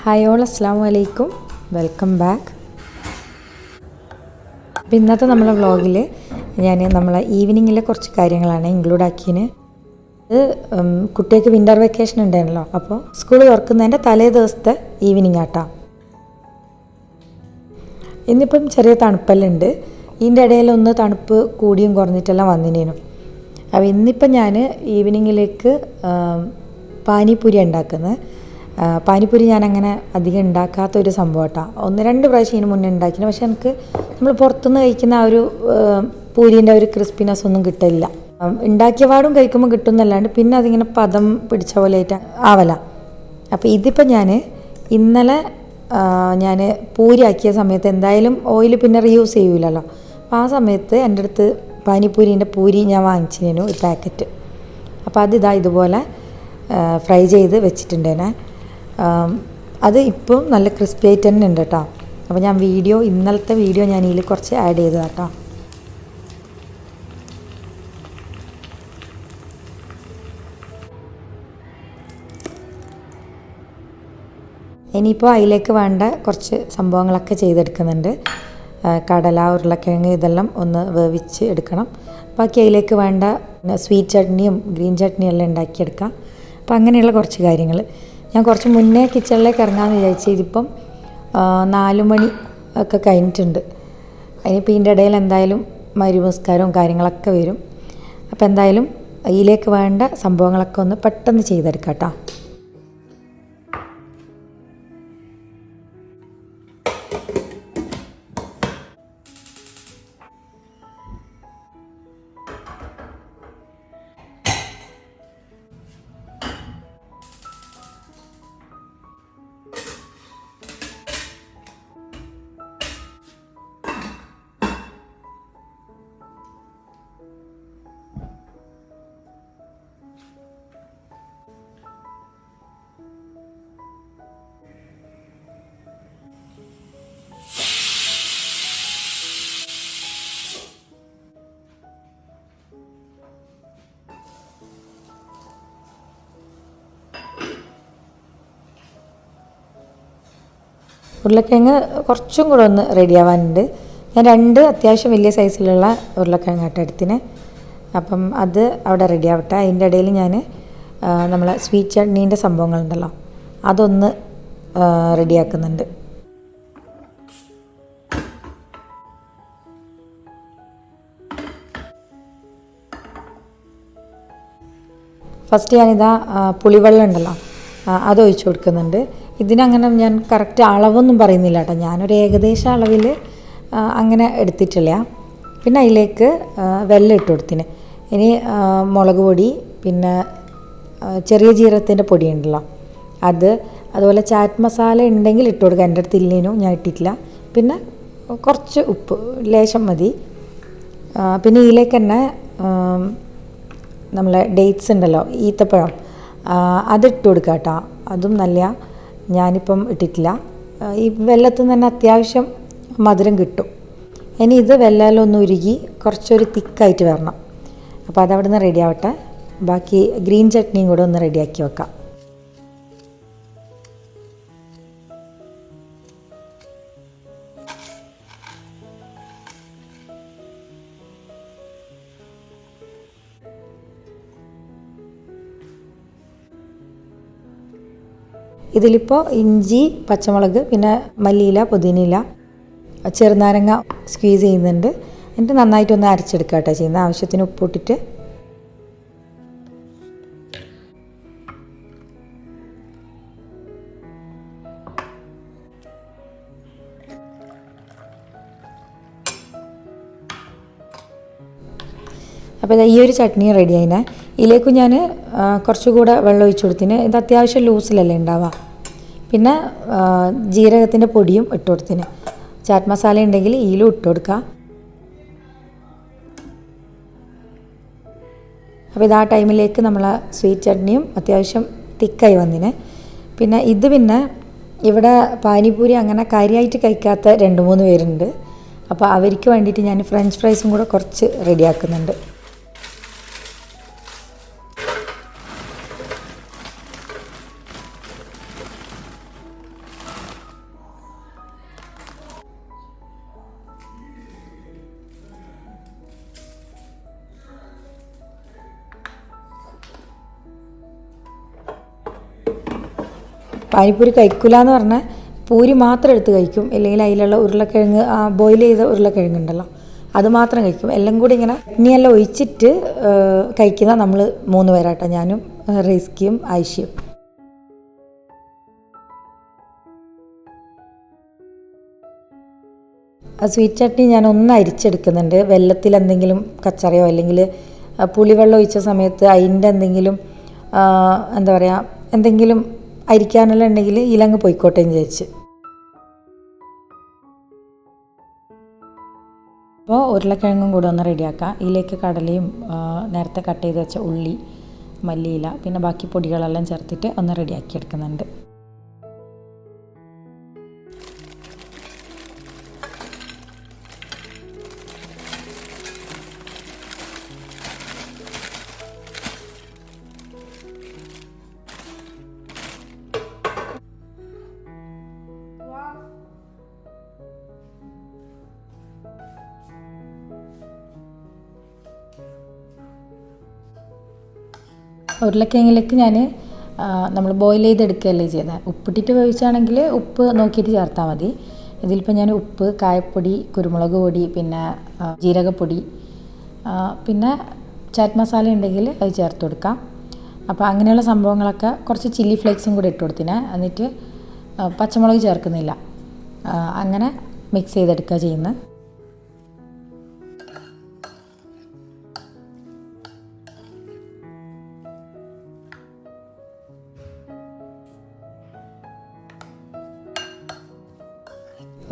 Hi all, അസ്സാം വലൈക്കും, welcome back. അപ്പോൾ ഇന്നത്തെ നമ്മളെ വ്ളോഗിൽ ഞാൻ നമ്മളെ ഈവനിങ്ങിലെ കുറച്ച് കാര്യങ്ങളാണ് ഇൻക്ലൂഡ് ആക്കിയത്. ഇത് കുട്ടികൾക്ക് വിൻ്റർ വെക്കേഷൻ ഉണ്ടായിരുന്നല്ലോ, അപ്പോൾ സ്കൂൾ തുറക്കുന്നതിൻ്റെ തലേ ദിവസത്തെ ഈവനിങ് ആട്ടാ. ഇന്നിപ്പം ചെറിയ തണുപ്പെല്ലാം ഉണ്ട്. ഇതിൻ്റെ ഇടയിലൊന്ന് തണുപ്പ് കൂടിയും കുറഞ്ഞിട്ടെല്ലാം വന്നിനേനു. അപ്പോൾ ഇന്നിപ്പം ഞാൻ ഈവനിങ്ങിലേക്ക് പാനിപ്പൂരി ഉണ്ടാക്കുന്നത്. പാനിപ്പൂരി ഞാനങ്ങനെ അധികം ഉണ്ടാക്കാത്തൊരു സംഭവം കേട്ടോ. 1-2 പ്രാവശ്യം ഇതിന് മുന്നേ ഉണ്ടാക്കിയിരുന്നു. പക്ഷെ എനിക്ക് നമ്മൾ പുറത്തുനിന്ന് കഴിക്കുന്ന ആ ഒരു പൂരീൻ്റെ ഒരു ക്രിസ്പിനെസ് ഒന്നും കിട്ടില്ല. ഉണ്ടാക്കിയ പാടും കഴിക്കുമ്പോൾ കിട്ടുന്നല്ലാണ്ട് പിന്നെ അതിങ്ങനെ പദം പിടിച്ച പോലെ ആയിട്ട് ആവല. അപ്പോൾ ഇതിപ്പോൾ ഞാൻ ഇന്നലെ പൂരി ആക്കിയ സമയത്ത് എന്തായാലും ഓയിൽ പിന്നെ റീയൂസ് ചെയ്യൂലല്ലോ. അപ്പോൾ ആ സമയത്ത് എൻ്റെ അടുത്ത് പാനിപ്പൂരീൻ്റെ പൂരി ഞാൻ വാങ്ങിച്ചിരുന്നു ഒരു പാക്കറ്റ്. അപ്പോൾ ഇതുപോലെ ഫ്രൈ ചെയ്ത് വെച്ചിട്ടുണ്ടേനെ. അത് ഇപ്പം നല്ല ക്രിസ്പി ആയിട്ട് തന്നെ ഉണ്ട് കേട്ടോ. അപ്പോൾ ഞാൻ ഇന്നലത്തെ വീഡിയോ ഞാൻ ഇതിൽ കുറച്ച് ആഡ് ചെയ്തതാണ് കേട്ടോ. ഇനിയിപ്പോൾ അതിലേക്ക് വേണ്ട കുറച്ച് സംഭവങ്ങളൊക്കെ ചെയ്തെടുക്കുന്നുണ്ട്. കടല, ഉരുളക്കിഴങ്ങ് ഇതെല്ലാം ഒന്ന് വേവിച്ച് എടുക്കണം. ബാക്കി അതിലേക്ക് വേണ്ട സ്വീറ്റ് ചട്നിയും ഗ്രീൻ ചട്നിയും എല്ലാം ഉണ്ടാക്കിയെടുക്കാം. അപ്പോൾ അങ്ങനെയുള്ള കുറച്ച് കാര്യങ്ങൾ ഞാൻ കുറച്ച് മുന്നേ കിച്ചണിലേക്ക് ഇറങ്ങാമെന്ന് വിചാരിച്ചു. ഇതിപ്പം 4 മണി ഒക്കെ കഴിഞ്ഞിട്ടുണ്ട്. അതിനിപ്പോൾ ഇതിൻ്റെ ഇടയിൽ എന്തായാലും മരുമസ്കാരവും കാര്യങ്ങളൊക്കെ വരും. അപ്പോൾ എന്തായാലും അതിലേക്ക് വേണ്ട സംഭവങ്ങളൊക്കെ ഒന്ന് പെട്ടെന്ന് ചെയ്തെടുക്കാം കേട്ടോ. ഉരുളക്കിഴങ്ങ് കുറച്ചും കൂടെ ഒന്ന് റെഡിയാവാനുണ്ട്. ഞാൻ 2 അത്യാവശ്യം വലിയ സൈസിലുള്ള ഉരുളക്കിഴങ്ങാട്ട എടുത്തിന്. അപ്പം അത് അവിടെ റെഡിയാവട്ടെ. അതിൻ്റെ ഇടയിൽ ഞാൻ നമ്മളെ സ്വീറ്റ് ചട്നീൻ്റെ സംഭവങ്ങളുണ്ടല്ലോ അതൊന്ന് റെഡിയാക്കുന്നുണ്ട്. ഫസ്റ്റ് ഞാനിതാ പുളിവെള്ളം ഉണ്ടല്ലോ അതൊഴിച്ച് കൊടുക്കുന്നുണ്ട്. ഇതിനങ്ങനെ ഞാൻ കറക്റ്റ് അളവൊന്നും പറയുന്നില്ല കേട്ടോ. ഞാനൊരു ഏകദേശ അളവിൽ അങ്ങനെ എടുത്തിട്ടില്ല. പിന്നെ അതിലേക്ക് വെല്ലം ഇട്ട് കൊടുത്തിന്. ഇനി മുളക് പൊടി, പിന്നെ ചെറിയ ജീരകത്തിൻ്റെ പൊടി ഉണ്ടല്ലോ അതുപോലെ ചാറ്റ് മസാല ഉണ്ടെങ്കിൽ ഇട്ട് കൊടുക്കുക. എൻ്റെ അടുത്ത് ഇല്ലേനും ഞാൻ ഇട്ടിട്ടില്ല. പിന്നെ കുറച്ച് ഉപ്പ് ലേശം മതി. പിന്നെ ഇതിലേക്ക് തന്നെ നമ്മളെ ഡേറ്റ്സ് ഉണ്ടല്ലോ, ഈത്തപ്പഴം, അതിട്ട് കൊടുക്കുക കേട്ടോ. അതും നല്ല ഞാനിപ്പം ഇട്ടിട്ടില്ല. ഈ വെല്ലത്തിൽ നിന്ന് തന്നെ അത്യാവശ്യം മധുരം കിട്ടും. ഇനി ഇത് വെല്ലമൊന്ന് ഉരുകി കുറച്ചൊരു തിക്കായിട്ട് വരണം. അപ്പോൾ അതവിടെ നിന്ന് റെഡി ആവട്ടെ. ബാക്കി ഗ്രീൻ ചട്നിയും കൂടെ ഒന്ന് റെഡിയാക്കി വെക്കാം. ഇതിലിപ്പോൾ ഇഞ്ചി, പച്ചമുളക്, പിന്നെ മല്ലിയില, പുതിനയില, ചെറുനാരങ്ങ സ്ക്വീസ് ചെയ്യുന്നുണ്ട്. എന്നിട്ട് നന്നായിട്ടൊന്ന് അരച്ചെടുക്കുക കേട്ടോ ചെയ്യുന്നത്. ആവശ്യത്തിന് ഉപ്പിട്ടിട്ട് അപ്പോൾ ഈ ഒരു ചട്നി റെഡി ആയിനെ. ഇതിലേക്ക് ഞാൻ കുറച്ചുകൂടെ വെള്ളം ഒഴിച്ചു കൊടുത്തിന്. ഇത് അത്യാവശ്യം ലൂസിലല്ലേ ഉണ്ടാവുക. പിന്നെ ജീരകത്തിൻ്റെ പൊടിയും ഇട്ട് കൊടുത്തിന്. ചാറ്റ് മസാല ഉണ്ടെങ്കിൽ ഇതിലും ഇട്ട് കൊടുക്കുക. അപ്പോൾ ആ ടൈമിലേക്ക് നമ്മൾ സ്വീറ്റ് ചട്നിയും അത്യാവശ്യം തിക്കായി വന്നിന്. പിന്നെ ഇവിടെ പാനിപൂരി അങ്ങനെ കാര്യമായിട്ട് കഴിക്കാത്ത 2-3 പേരുണ്ട്. അപ്പോൾ അവർക്ക് വേണ്ടിയിട്ട് ഞാൻ ഫ്രഞ്ച് ഫ്രൈസും കൂടെ കുറച്ച് റെഡിയാക്കുന്നുണ്ട്. പാനിപ്പൂരി കഴിക്കില്ല എന്ന് പറഞ്ഞാൽ പൂരി മാത്രം എടുത്ത് കഴിക്കും, അല്ലെങ്കിൽ അതിലുള്ള ഉരുളക്കിഴങ്ങ് ബോയിൽ ചെയ്ത ഉരുളക്കിഴങ്ങ് ഉണ്ടല്ലോ അത് മാത്രം കഴിക്കും. എല്ലാം കൂടി ഇങ്ങനെ ഇനിയെല്ലാം ഒഴിച്ചിട്ട് കഴിക്കുന്ന നമ്മൾ 3 പേരാട്ടോ, ഞാനും റിസ്കിയും ആയിഷയും. സ്വീറ്റ് ചട്നി ഞാൻ ഒന്ന് അരിച്ചെടുക്കുന്നുണ്ട്. വെള്ളത്തിൽ എന്തെങ്കിലും കച്ചറയോ അല്ലെങ്കിൽ പുളിവെള്ളം ഒഴിച്ച സമയത്ത് അതിൻ്റെ എന്തെങ്കിലും എന്താ പറയുക എന്തെങ്കിലും അരിക്കാനെല്ലാം ഉണ്ടെങ്കിൽ ഇലങ്ങ് പൊയ്ക്കോട്ടെ എന്ന് വിചാരിച്ച്. അപ്പോൾ ഉരുളക്കിഴങ്ങും കൂടെ ഒന്ന് റെഡിയാക്കാം. ഇതിലേക്ക് കടലയും നേരത്തെ കട്ട് ചെയ്ത് വെച്ച ഉള്ളി, മല്ലിയില, പിന്നെ ബാക്കി പൊടികളെല്ലാം ചേർത്തിട്ട് ഒന്ന് റെഡിയാക്കി എടുക്കുന്നുണ്ട്. ഉരുളക്കിഴങ്ങിലേക്ക് ഞാൻ നമ്മൾ ബോയിൽ ചെയ്തെടുക്കുകയല്ലേ ചെയ്തത്. ഉപ്പിട്ടിട്ട് വേവിച്ചാണെങ്കിൽ ഉപ്പ് നോക്കിയിട്ട് ചേർത്താൽ മതി. ഇതിലിപ്പോൾ ഞാൻ ഉപ്പ്, കായപ്പൊടി, കുരുമുളക് പൊടി, പിന്നെ ജീരകപ്പൊടി, പിന്നെ ചാറ്റ് മസാല ഉണ്ടെങ്കിൽ അത് ചേർത്ത് കൊടുക്കാം. അപ്പോൾ അങ്ങനെയുള്ള സംഭവങ്ങളൊക്കെ കുറച്ച് ചില്ലി ഫ്ലേക്സും കൂടി ഇട്ട് കൊടുത്തിനെ. എന്നിട്ട് പച്ചമുളക് ചേർക്കുന്നില്ല, അങ്ങനെ മിക്സ് ചെയ്തെടുക്കുക ചെയ്യുന്നത്.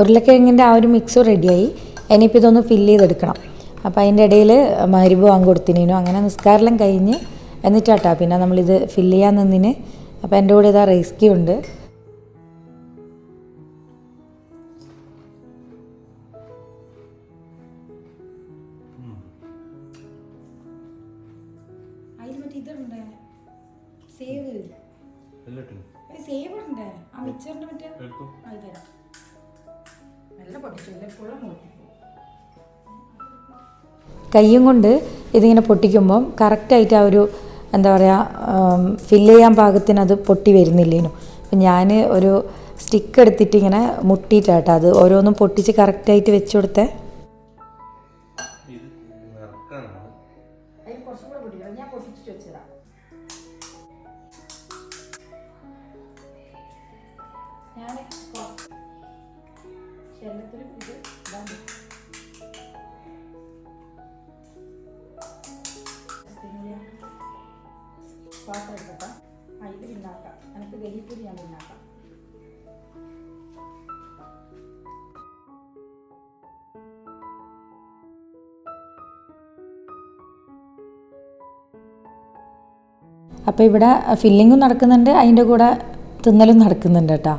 ഉരുളക്കിഴങ്ങിൻ്റെ ആ ഒരു മിക്സ് റെഡിയായി. ഇനിയിപ്പോൾ ഇതൊന്ന് ഫില്ല് ചെയ്തെടുക്കണം. അപ്പോൾ അതിൻ്റെ ഇടയിൽ മഗ്‌രിബ് ബാങ്ക് കൊടുത്തിനു. അങ്ങനെ നിസ്കാരമെല്ലാം കഴിഞ്ഞ് എന്നിട്ടാട്ടോ പിന്നെ നമ്മളിത് ഫില്ല് ചെയ്യാൻ നിന്നിന്. അപ്പോൾ എൻ്റെ കൂടെ ഇതാ റൈസ്കി ഉണ്ട്. കയ്യും കൊണ്ട് ഇതിങ്ങനെ പൊട്ടിക്കുമ്പം കറക്റ്റായിട്ട് ആ ഒരു എന്താ പറയുക ഫില്ല് ചെയ്യാൻ പാകത്തിന് അത് പൊട്ടി വരുന്നില്ലേനു. അപ്പം ഞാൻ ഒരു സ്റ്റിക്ക് എടുത്തിട്ട് ഇങ്ങനെ മുട്ടിയിട്ടാട്ടോ അത് ഓരോന്നും പൊട്ടിച്ച് കറക്റ്റായിട്ട് വെച്ച് കൊടുത്തേ. പാത്രം എടുക്കട്ടെ, ഇത് പിന്നാക്കാം. എനിക്ക് ദഹിപ്പൂരി ഞാൻ പിന്നാക്കാം. അപ്പോൾ ഇവിടെ ഫില്ലിങ്ങും നടക്കുന്നുണ്ട്, അതിൻ്റെ കൂടെ തിന്നലും നടക്കുന്നുണ്ട് കേട്ടോ.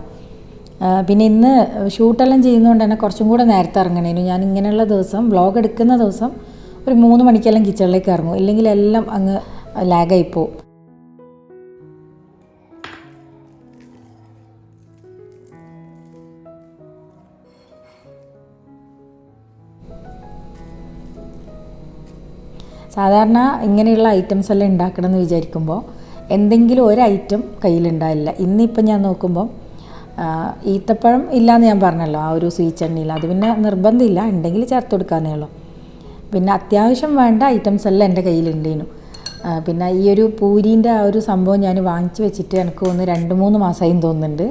പിന്നെ ഇന്ന് ഷൂട്ടെല്ലാം ചെയ്യുന്നതുകൊണ്ട് തന്നെ കുറച്ചും കൂടെ നേരത്തെ ഇറങ്ങണേനു. ഞാൻ ഇങ്ങനെയുള്ള ദിവസം വ്ളോഗ് എടുക്കുന്ന ദിവസം ഒരു 3 മണിക്കെല്ലാം കിച്ചണിലേക്ക് ഇറങ്ങും, ഇല്ലെങ്കിൽ എല്ലാം അങ്ങ് ലാഗായിപ്പോവും. സാധാരണ ഇങ്ങനെയുള്ള ഐറ്റംസ് എല്ലാം ഉണ്ടാക്കണം എന്ന് വിചാരിക്കുമ്പോൾ എന്തെങ്കിലും ഒരു ഐറ്റം കയ്യിലുണ്ടാവില്ല. ഇന്നിപ്പം ഞാൻ നോക്കുമ്പോൾ ഈത്തപ്പഴം ഇല്ലയെന്ന് ഞാൻ പറഞ്ഞല്ലോ, ആ ഒരു സ്വീറ്റ് ചട്നിയിൽ. അത് പിന്നെ നിർബന്ധമില്ല, ഉണ്ടെങ്കിൽ ചേർത്ത് കൊടുക്കാമെന്നേ ഉള്ളൂ. പിന്നെ അത്യാവശ്യം വേണ്ട ഐറ്റംസ് എല്ലാം എൻ്റെ കയ്യിലുണ്ടേനു. പിന്നെ ഈ ഒരു പൂരീൻ്റെ ആ ഒരു സംഭവം ഞാൻ വാങ്ങിച്ച് വെച്ചിട്ട് എനിക്ക് ഒന്ന് 2-3 മാസമായി തോന്നുന്നുണ്ട്.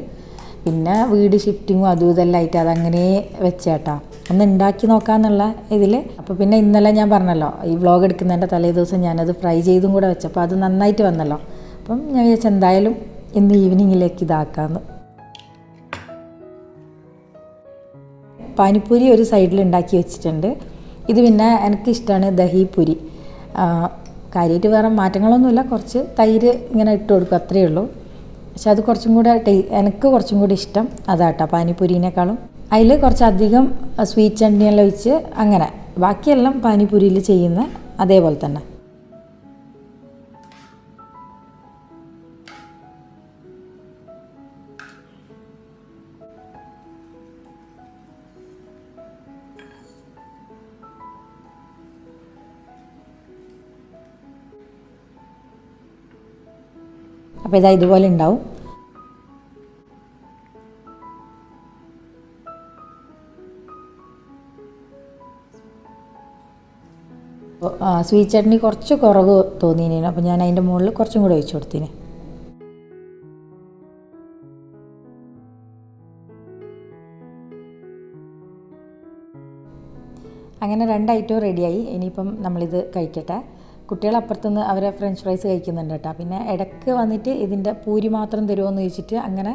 പിന്നെ വീട് ഷിഫ്റ്റിങ്ങും അതും ഇതെല്ലാം ആയിട്ട് അതങ്ങനെ വെച്ചേട്ടാ ഒന്ന് ഉണ്ടാക്കി നോക്കാമെന്നുള്ള ഇതിൽ. അപ്പോൾ പിന്നെ ഇന്നലെ ഞാൻ പറഞ്ഞല്ലോ ഈ വ്ളോഗ് എടുക്കുന്നതിൻ്റെ തലേ ദിവസം ഞാനത് ഫ്രൈ ചെയ്തും കൂടെ വെച്ചപ്പോൾ അത് നന്നായിട്ട് വന്നല്ലോ. അപ്പം ഞാൻ വിചാരിച്ചു എന്തായാലും ഇന്ന് ഈവനിങ്ങിലേക്ക് ഇതാക്കാമെന്ന്. പാനിപ്പൂരി ഒരു സൈഡിൽ ഉണ്ടാക്കി വെച്ചിട്ടുണ്ട്. ഇത് പിന്നെ എനിക്കിഷ്ടമാണ് ദഹിപ്പൂരി. കാര്യമായിട്ട് വേറെ മാറ്റങ്ങളൊന്നുമില്ല, കുറച്ച് തൈര് ഇങ്ങനെ ഇട്ട് കൊടുക്കും, അത്രയേ ഉള്ളൂ. പക്ഷെ അത് കുറച്ചും കൂടെ എനിക്ക് കുറച്ചും കൂടി ഇഷ്ടം അതാട്ടോ പാനിപ്പൂരിനേക്കാളും. അതിൽ കുറച്ചധികം സ്വീറ്റ് ചട്നിയെല്ലാം ഒഴിച്ച് അങ്ങനെ, ബാക്കിയെല്ലാം പാനിപ്പൂരിയിൽ ചെയ്യുന്ന അതേപോലെ തന്നെ. അപ്പോൾ ഇതാ ഇതുപോലെ ഉണ്ടാവും. സ്വീറ്റ് ചട്നി കുറച്ച് കുറവ് തോന്നിനേനു. അപ്പോൾ ഞാൻ അതിൻ്റെ മുകളിൽ കുറച്ചും കൂടെ ഒഴിച്ചു കൊടുത്തിന്. അങ്ങനെ 2 ഐറ്റവും റെഡിയായി. ഇനിയിപ്പം നമ്മളിത് കഴിക്കട്ടെ. കുട്ടികൾ അപ്പുറത്തുനിന്ന് അവരെ ഫ്രഞ്ച് ഫ്രൈസ് കഴിക്കുന്നുണ്ട് കേട്ടോ. പിന്നെ ഇടയ്ക്ക് വന്നിട്ട് ഇതിൻ്റെ പൂരി മാത്രം തരുമോ എന്ന് ചോദിച്ചിട്ട് അങ്ങനെ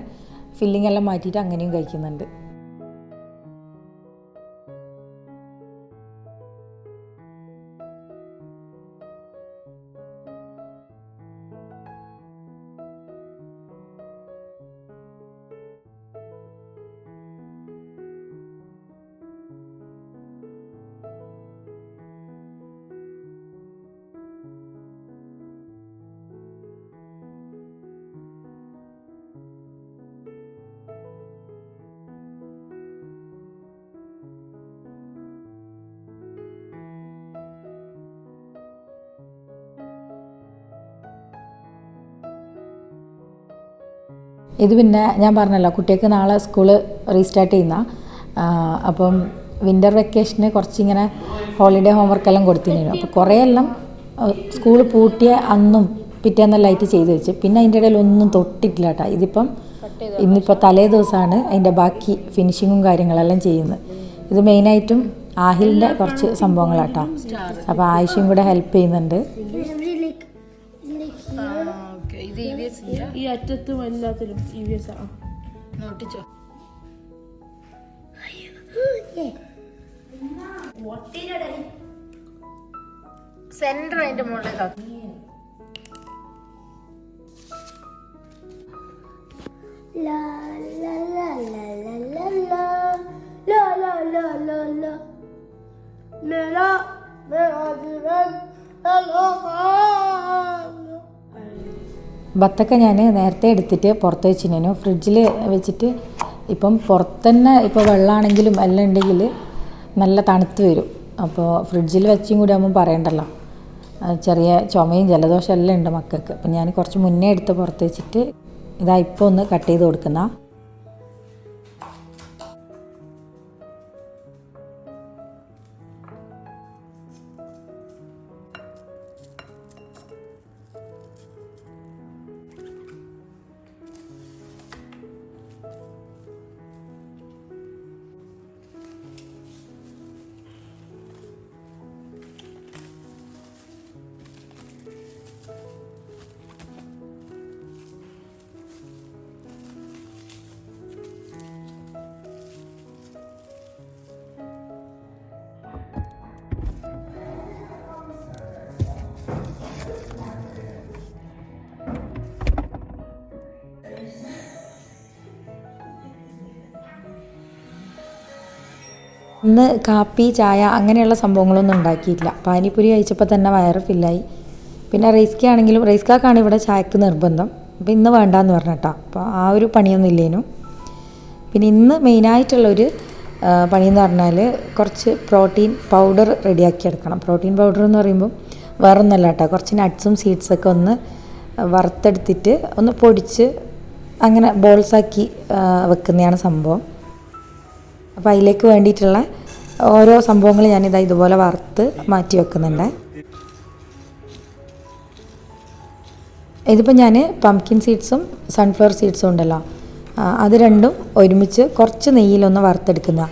ഫില്ലിംഗ് എല്ലാം മാറ്റിയിട്ട് അങ്ങനെയും കഴിക്കുന്നുണ്ട്. ഇത് പിന്നെ ഞാൻ പറഞ്ഞല്ലോ കുട്ടികൾക്ക് നാളെ സ്കൂള് റീസ്റ്റാർട്ട് ചെയ്യുന്ന. അപ്പം വിൻ്റർ വെക്കേഷന് കുറച്ചിങ്ങനെ ഹോളിഡേ ഹോംവർക്കെല്ലാം കൊടുത്തിരുന്നു. അപ്പോൾ കുറേയെല്ലാം സ്കൂൾ പൂട്ടിയ അന്നും പിറ്റേന്നെല്ലാം ആയിട്ട് ചെയ്ത് വെച്ച്. പിന്നെ അതിൻ്റെ ഇടയിൽ ഒന്നും തൊട്ടിട്ടില്ല കേട്ടോ. ഇന്നിപ്പോൾ തലേ ദിവസമാണ് അതിൻ്റെ ബാക്കി ഫിനിഷിങ്ങും കാര്യങ്ങളെല്ലാം ചെയ്യുന്നത്. ഇത് മെയിനായിട്ടും ആഹിലിൻ്റെ കുറച്ച് സംഭവങ്ങളാട്ടോ. അപ്പോൾ ആയിഷയും കൂടെ ഹെൽപ്പ് ചെയ്യുന്നുണ്ട്. ഈ അറ്റത്തും എല്ലാത്തിലും നോട്ടിച്ചോ. സെന്റർ അതിന്റെ മുകളിലേക്ക് ബത്തക്ക ഞാൻ നേരത്തെ എടുത്തിട്ട് പുറത്ത് വെച്ചിനു. ഫ്രിഡ്ജിൽ വെച്ചിട്ട് ഇപ്പം പുറത്തുതന്നെ ഇപ്പോൾ വെള്ളമാണെങ്കിലും എല്ലാം ഉണ്ടെങ്കിൽ നല്ല തണുത്ത് വരും. അപ്പോൾ ഫ്രിഡ്ജിൽ വെച്ചും കൂടി ആകുമ്പോൾ പറയണ്ടല്ലോ. ചെറിയ ചുമയും ജലദോഷം എല്ലാം ഉണ്ട് മക്കൾക്ക്. അപ്പം ഞാൻ കുറച്ച് മുന്നേ എടുത്ത് പുറത്ത് വെച്ചിട്ട് ഇതാ ഇപ്പോൾ ഒന്ന് കട്ട് ചെയ്ത് കൊടുക്കുന്ന. ഇന്ന് കാപ്പി ചായ അങ്ങനെയുള്ള സംഭവങ്ങളൊന്നും ഉണ്ടാക്കിയിട്ടില്ല. പാനിപ്പൂരി കഴിച്ചപ്പോൾ തന്നെ വയറ് ഫില്ലായി. പിന്നെ റൈസ്ക ആണെങ്കിലും റൈസ്ക്കാണ് ഇവിടെ ചായക്ക് നിർബന്ധം. അപ്പോൾ ഇന്ന് വേണ്ടാന്ന് പറഞ്ഞിട്ടാ. അപ്പോൾ ആ ഒരു പണിയൊന്നും ഇല്ലേനു. പിന്നെ ഇന്ന് മെയിനായിട്ടുള്ളൊരു പണിയെന്ന് പറഞ്ഞാൽ കുറച്ച് പ്രോട്ടീൻ പൗഡർ റെഡിയാക്കി എടുക്കണം. പ്രോട്ടീൻ പൗഡർ എന്ന് പറയുമ്പോൾ വേറൊന്നുമല്ല കേട്ടോ. കുറച്ച് നട്ട്സും സീഡ്സൊക്കെ ഒന്ന് വറുത്തെടുത്തിട്ട് ഒന്ന് പൊടിച്ച് അങ്ങനെ ബോൾസാക്കി വെക്കുന്നതാണ് സംഭവം. അപ്പോൾ അതിലേക്ക് വേണ്ടിയിട്ടുള്ള ഓരോ സംഭവങ്ങൾ ഞാനിതാ ഇതുപോലെ വറുത്ത് മാറ്റി വെക്കുന്നുണ്ട്. ഇതിപ്പോൾ ഞാൻ പംകിൻ സീഡ്സും സൺഫ്ലവർ സീഡ്സും ഉണ്ടല്ലോ, അത് രണ്ടും ഒരുമിച്ച് കുറച്ച് നെയ്യിലൊന്ന് വറുത്തെടുക്കുന്ന.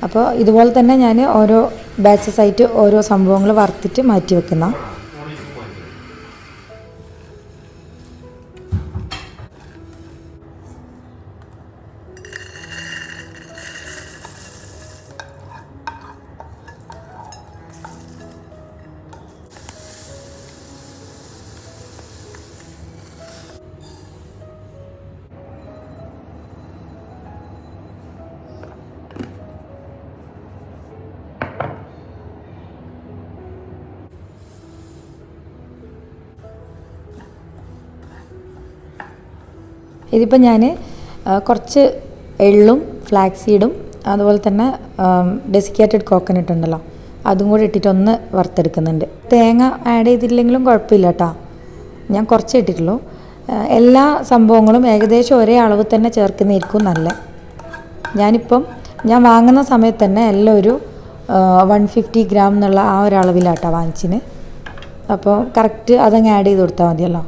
അപ്പോൾ ഇതുപോലെ തന്നെ ഞാൻ ഓരോ ബാച്ചസ് ആയിട്ട് ഓരോ സംഭവങ്ങൾ വറുത്തിട്ട് മാറ്റി വെക്കുന്ന. ഇതിപ്പോൾ ഞാൻ കുറച്ച് എള്ളും ഫ്ലാക്സ് സീഡും അതുപോലെ തന്നെ ഡെസിക്കേറ്റഡ് കോക്കനട്ട് ഉണ്ടല്ലോ അതും കൂടി ഇട്ടിട്ടൊന്ന് വറുത്തെടുക്കുന്നുണ്ട്. തേങ്ങ ആഡ് ചെയ്തില്ലെങ്കിലും കുഴപ്പമില്ല കേട്ടോ. ഞാൻ കുറച്ച് ഇട്ടിട്ടുള്ളൂ. എല്ലാ സംഭവങ്ങളും ഏകദേശം ഒരേ അളവ് തന്നെ ചേർക്കുന്നതായിരിക്കും നല്ല. ഞാൻ വാങ്ങുന്ന സമയത്ത് തന്നെ എല്ലാം ഒരു 150 ഗ്രാം എന്നുള്ള ആ ഒരളവിലാട്ടോ വാങ്ങിച്ചിന്. അപ്പോൾ കറക്റ്റ് അതങ്ങ് ആഡ് ചെയ്ത് കൊടുത്താൽ മതിയല്ലോ.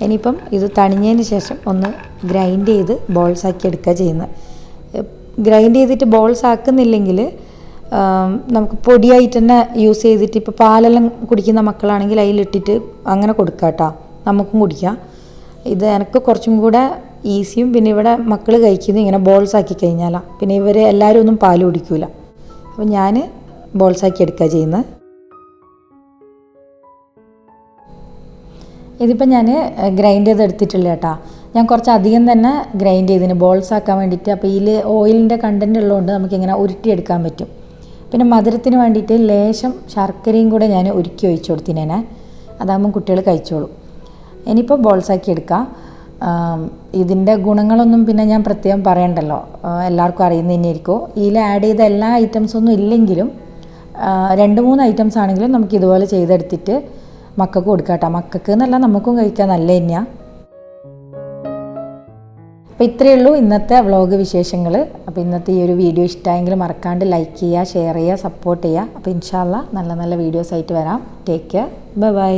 ഇനിയിപ്പം ഇത് തണിഞ്ഞതിന് ശേഷം ഒന്ന് ഗ്രൈൻഡ് ചെയ്ത് ബോൾസ് ആക്കി എടുക്കുക ചെയ്യുന്നത്. ഗ്രൈൻഡ് ചെയ്തിട്ട് ബോൾസ് ആക്കുന്നില്ലെങ്കിൽ നമുക്ക് പൊടിയായിട്ട് തന്നെ യൂസ് ചെയ്തിട്ട് ഇപ്പോൾ പാലെല്ലാം കുടിക്കുന്ന മക്കളാണെങ്കിൽ അതിലിട്ടിട്ട് അങ്ങനെ കൊടുക്കാം കേട്ടോ, നമുക്കും കുടിക്കാം. ഇത് എനിക്ക് കുറച്ചും കൂടെ ഈസിയും പിന്നെ ഇവിടെ മക്കൾ കഴിക്കുന്നത് ഇങ്ങനെ ബോൾസ് ആക്കി കഴിഞ്ഞാലാണ്. പിന്നെ ഇവർ എല്ലാവരും ഒന്നും പാൽ കുടിക്കില്ല. അപ്പോൾ ഞാൻ ബോൾസ് ആക്കി എടുക്കുക ചെയ്യുന്നത്. ഇതിപ്പോൾ ഞാൻ ഗ്രൈൻഡ് ചെയ്ത് എടുത്തിട്ടില്ല കേട്ടോ. ഞാൻ കുറച്ച് അധികം തന്നെ ഗ്രൈൻഡ് ചെയ്തിന് ബോൾസ് ആക്കാൻ വേണ്ടിയിട്ട്. അപ്പോൾ ഇതിൽ ഓയിലിൻ്റെ കണ്ടൻറ്റ് ഉള്ളതുകൊണ്ട് നമുക്കിങ്ങനെ ഉരുട്ടിയെടുക്കാൻ പറ്റും. പിന്നെ മധുരത്തിന് വേണ്ടിയിട്ട് ലേശം ശർക്കരയും കൂടെ ഞാൻ ഉരുക്കി ഒഴിച്ചു കൊടുത്തിനേനെ, അതാകുമ്പം കുട്ടികൾ കഴിച്ചോളും. ഇനിയിപ്പോൾ ബോൾസ് ആക്കി എടുക്കാം. ഇതിൻ്റെ ഗുണങ്ങളൊന്നും പിന്നെ ഞാൻ പ്രത്യേകം പറയണ്ടല്ലോ, എല്ലാവർക്കും അറിയുന്ന തന്നെയായിരിക്കും. ഇതിൽ ആഡ് ചെയ്ത എല്ലാ ഐറ്റംസൊന്നും ഇല്ലെങ്കിലും 2-3 ഐറ്റംസ് ആണെങ്കിലും നമുക്ക് ഇതുപോലെ ചെയ്തെടുത്തിട്ട് മക്കൾക്ക് കൊടുക്കാം കേട്ടോ. മക്കൾക്ക് എന്നല്ല നമുക്കും കഴിക്കാൻ നല്ല തന്നെയാണ്. അപ്പോൾ ഇത്രയേ ഉള്ളൂ ഇന്നത്തെ വ്ളോഗ് വിശേഷങ്ങൾ. അപ്പോൾ ഇന്നത്തെ ഈ ഒരു വീഡിയോ ഇഷ്ടമായെങ്കിൽ മറക്കാണ്ട് ലൈക്ക് ചെയ്യുക, ഷെയർ ചെയ്യുക, സപ്പോർട്ട് ചെയ്യുക. അപ്പോൾ ഇൻഷാ അല്ലാഹ് നല്ല നല്ല വീഡിയോസ് ആയിട്ട് വരാം. Take care, bye bye.